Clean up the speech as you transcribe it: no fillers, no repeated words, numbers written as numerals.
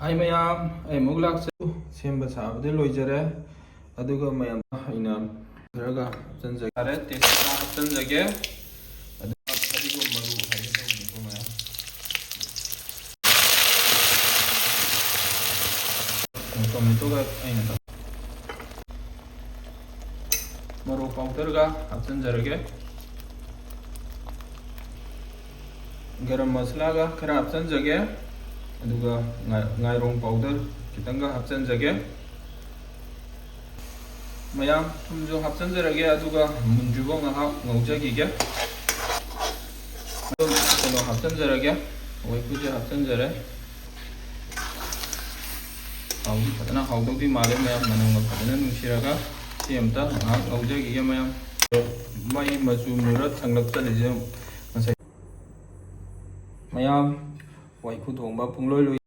hi ma'am अय मुग लाक्से same साबदे लोइजरे अदुगा ma'am अइना Kharga हप्चनजगे तेजपत्ता हप्चनजगे अदुगा फदिगोम मरु हाइदो मैम टोमेटो का अइना मरु पाउडर का हप्चनजरगे गरम मसाला का खरा हप्चनजगे अदुगा ngairong पाउडर खितंगा हप्चनजगे मैम थुमजो हप्चनजरगे अदुगा मुंजुबो ngahak ngaujagige कनो हप्चनजरगे वैकुजे हप्चनजरे हाउदी फतना हाउदोदी माले मैम मनंगा फतना नुसिरगा सी अमता ngahak ngaujagige मैम mai machu murat sanglap chaliजे मैम वैकु थोंबा पुंगलोय